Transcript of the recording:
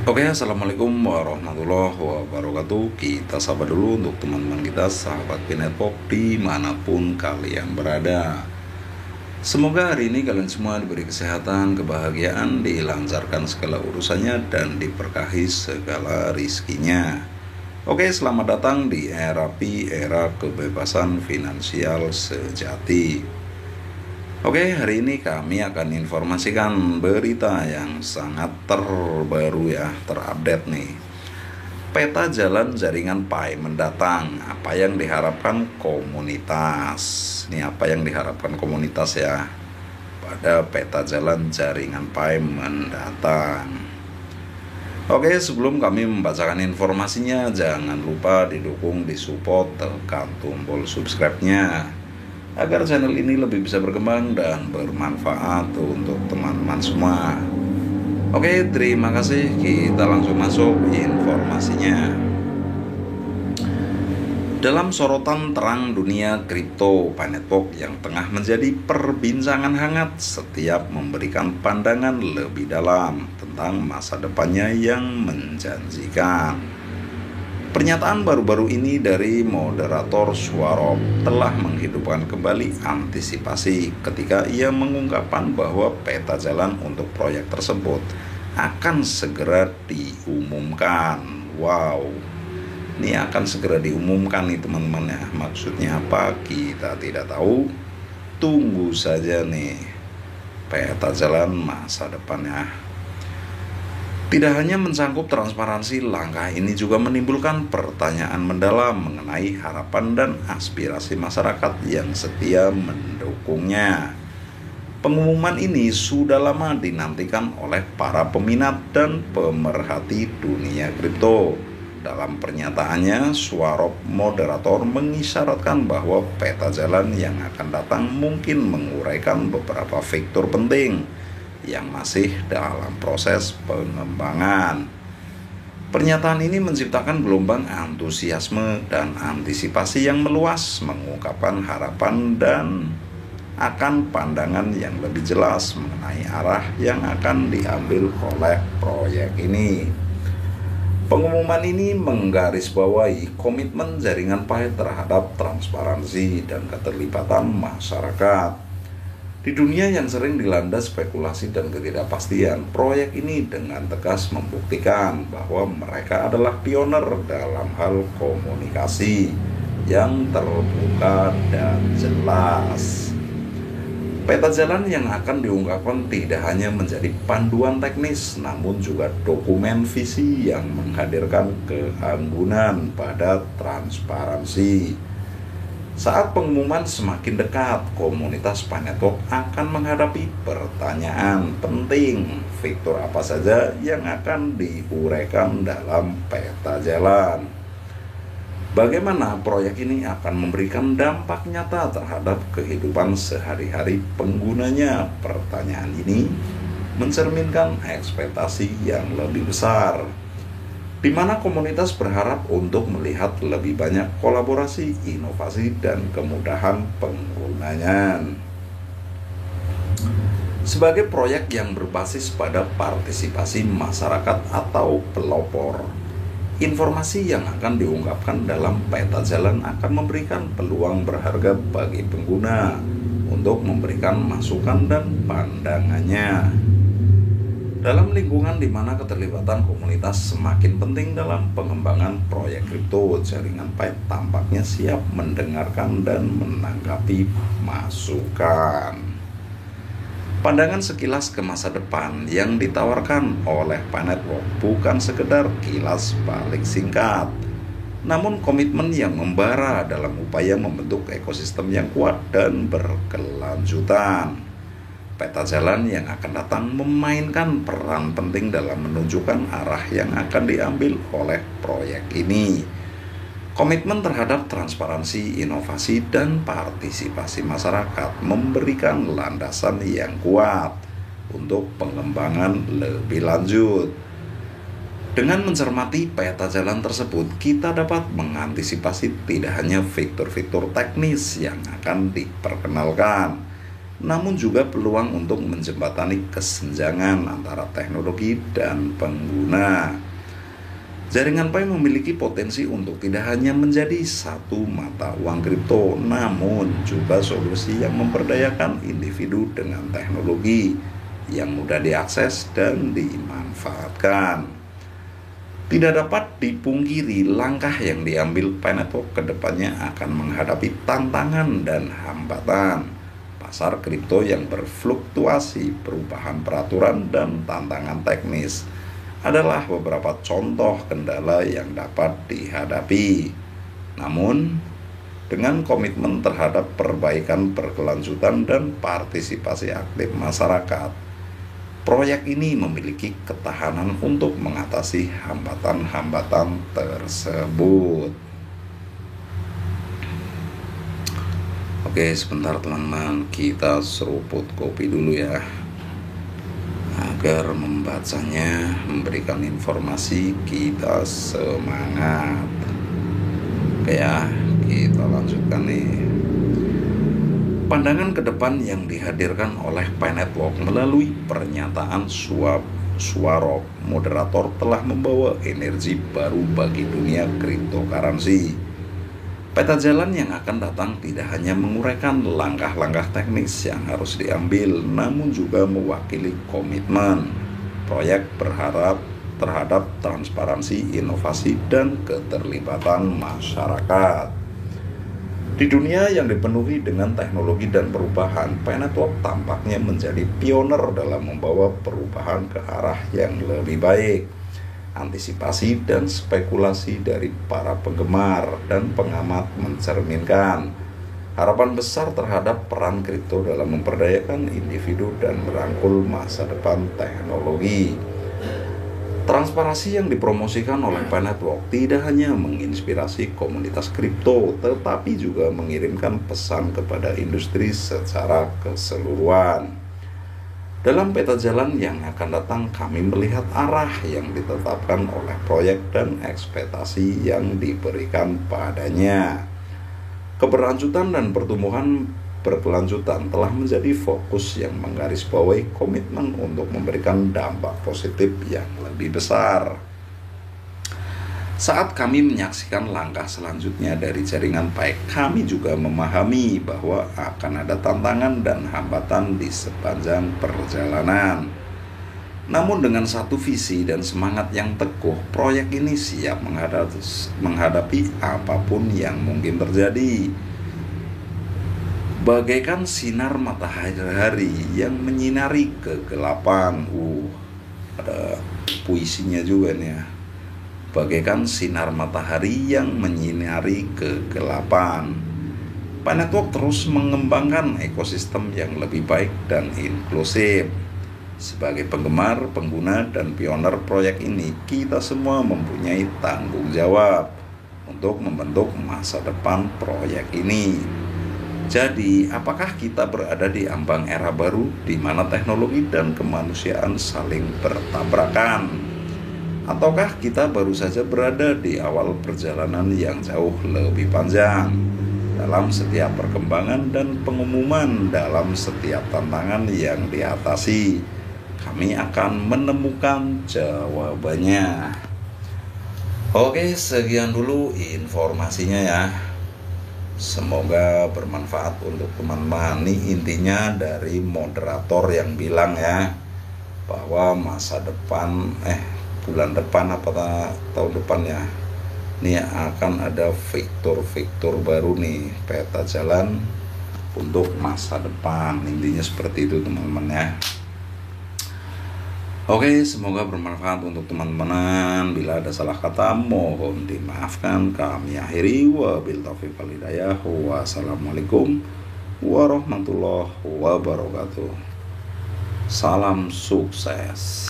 Oke, assalamualaikum warahmatullahi wabarakatuh. Kita sapa dulu untuk teman-teman kita, sahabat Pinetpok dimanapun kalian berada. Semoga hari ini kalian semua diberi kesehatan, kebahagiaan, dilancarkan segala urusannya, dan diberkahi segala rizkinya. Oke, selamat datang di era kebebasan finansial sejati. Oke, hari ini kami akan informasikan berita yang sangat terbaru ya, terupdate nih. Peta jalan jaringan Pi mendatang, apa yang diharapkan komunitas. Ini apa yang diharapkan komunitas ya, pada peta jalan jaringan Pi mendatang. Oke, sebelum kami membacakan informasinya, jangan lupa didukung, disupport, tekan tombol subscribe-nya agar channel ini lebih bisa berkembang dan bermanfaat untuk teman-teman semua. Oke, terima kasih. Kita langsung masuk informasinya. Dalam sorotan terang dunia kripto, Pinetpok yang tengah menjadi perbincangan hangat setiap memberikan pandangan lebih dalam tentang masa depannya yang menjanjikan. Pernyataan baru-baru ini dari moderator Swarop telah menghidupkan kembali antisipasi ketika ia mengungkapkan bahwa peta jalan untuk proyek tersebut akan segera diumumkan. Wow, ini akan segera diumumkan nih teman-teman ya. Maksudnya apa? Kita tidak tahu. Tunggu saja nih peta jalan masa depannya. Tidak hanya mencangkup transparansi, langkah ini juga menimbulkan pertanyaan mendalam mengenai harapan dan aspirasi masyarakat yang setia mendukungnya. Pengumuman ini sudah lama dinantikan oleh para peminat dan pemerhati dunia kripto. Dalam pernyataannya, Swarop moderator mengisyaratkan bahwa peta jalan yang akan datang mungkin menguraikan beberapa faktor penting yang masih dalam proses pengembangan. Pernyataan ini menciptakan gelombang antusiasme dan antisipasi yang meluas, mengungkapkan harapan dan akan pandangan yang lebih jelas mengenai arah yang akan diambil oleh proyek ini. Pengumuman ini menggarisbawahi komitmen jaringan Pi terhadap transparansi dan keterlibatan masyarakat. Di dunia yang sering dilanda spekulasi dan ketidakpastian, proyek ini dengan tegas membuktikan bahwa mereka adalah pioner dalam hal komunikasi yang terbuka dan jelas. Peta jalan yang akan diungkapkan tidak hanya menjadi panduan teknis, namun juga dokumen visi yang menghadirkan keanggunan pada transparansi. Saat pengumuman semakin dekat, komunitas Pinetpok akan menghadapi pertanyaan penting. Fitur apa saja yang akan diuraikan dalam peta jalan? Bagaimana proyek ini akan memberikan dampak nyata terhadap kehidupan sehari-hari penggunanya? Pertanyaan ini mencerminkan ekspektasi yang lebih besar, di mana komunitas berharap untuk melihat lebih banyak kolaborasi, inovasi, dan kemudahan penggunanya. Sebagai proyek yang berbasis pada partisipasi masyarakat atau pelopor, informasi yang akan diungkapkan dalam peta jalan akan memberikan peluang berharga bagi pengguna untuk memberikan masukan dan pandangannya. Dalam lingkungan di mana keterlibatan komunitas semakin penting dalam pengembangan proyek kripto, jaringan Pi tampaknya siap mendengarkan dan menanggapi masukan. Pandangan sekilas ke masa depan yang ditawarkan oleh Pinetpok bukan sekedar kilas balik singkat, namun komitmen yang membara dalam upaya membentuk ekosistem yang kuat dan berkelanjutan. Peta jalan yang akan datang memainkan peran penting dalam menunjukkan arah yang akan diambil oleh proyek ini. Komitmen terhadap transparansi, inovasi, dan partisipasi masyarakat memberikan landasan yang kuat untuk pengembangan lebih lanjut. Dengan mencermati peta jalan tersebut, kita dapat mengantisipasi tidak hanya fitur-fitur teknis yang akan diperkenalkan, namun juga peluang untuk menjembatani kesenjangan antara teknologi dan pengguna. Jaringan Pi memiliki potensi untuk tidak hanya menjadi satu mata uang kripto, namun juga solusi yang memperdayakan individu dengan teknologi yang mudah diakses dan dimanfaatkan. Tidak dapat dipungkiri, langkah yang diambil Pi Network ke depannya akan menghadapi tantangan dan hambatan. Pasar kripto yang berfluktuasi, perubahan peraturan, dan tantangan teknis adalah beberapa contoh kendala yang dapat dihadapi. Namun, dengan komitmen terhadap perbaikan berkelanjutan dan partisipasi aktif masyarakat, proyek ini memiliki ketahanan untuk mengatasi hambatan-hambatan tersebut. Oke, sebentar teman-teman, kita seruput kopi dulu ya, agar membacanya memberikan informasi kita semangat. Oke ya, kita lanjutkan nih. Pandangan ke depan yang dihadirkan oleh Pi Network melalui pernyataan Swarov, moderator, telah membawa energi baru bagi dunia cryptocurrency. Peta jalan yang akan datang tidak hanya menguraikan langkah-langkah teknis yang harus diambil, namun juga mewakili komitmen proyek berharap terhadap transparansi, inovasi, dan keterlibatan masyarakat. Di dunia yang dipenuhi dengan teknologi dan perubahan, Pi Network tampaknya menjadi pioner dalam membawa perubahan ke arah yang lebih baik. Antisipasi dan spekulasi dari para penggemar dan pengamat mencerminkan harapan besar terhadap peran kripto dalam memperdayakan individu dan merangkul masa depan teknologi. Transparansi yang dipromosikan oleh Pi Network tidak hanya menginspirasi komunitas kripto, tetapi juga mengirimkan pesan kepada industri secara keseluruhan. Dalam peta jalan yang akan datang, kami melihat arah yang ditetapkan oleh proyek dan ekspektasi yang diberikan padanya. Keberlanjutan dan pertumbuhan berkelanjutan telah menjadi fokus yang menggarisbawahi komitmen untuk memberikan dampak positif yang lebih besar. Saat kami menyaksikan langkah selanjutnya dari jaringan Pi, kami juga memahami bahwa akan ada tantangan dan hambatan di sepanjang perjalanan. Namun dengan satu visi dan semangat yang teguh, proyek ini siap menghadapi apapun yang mungkin terjadi. Bagaikan sinar matahari yang menyinari kegelapan. Ada puisinya juga nih ya. Bagaikan sinar matahari yang menyinari kegelapan. Pi Network terus mengembangkan ekosistem yang lebih baik dan inklusif. Sebagai penggemar, pengguna, dan pioner proyek ini, kita semua mempunyai tanggung jawab untuk membentuk masa depan proyek ini. Jadi, apakah kita berada di ambang era baru di mana teknologi dan kemanusiaan saling bertabrakan? Ataukah kita baru saja berada di awal perjalanan yang jauh lebih panjang? Dalam setiap perkembangan dan pengumuman, dalam setiap tantangan yang diatasi, kami akan menemukan jawabannya. Oke, sekian dulu informasinya ya. Semoga bermanfaat untuk teman-teman. Ini intinya dari moderator yang bilang ya, bahwa masa depan bulan depan apa tahun depan ya, ini akan ada fitur-fitur baru nih, peta jalan untuk masa depan. Intinya seperti itu teman-teman ya. Oke, semoga bermanfaat untuk teman-teman. Bila ada salah kata mohon dimaafkan. Kami akhiri, wabil taufiq wal hidayah. Wassalamualaikum warahmatullahi wabarakatuh. Salam sukses.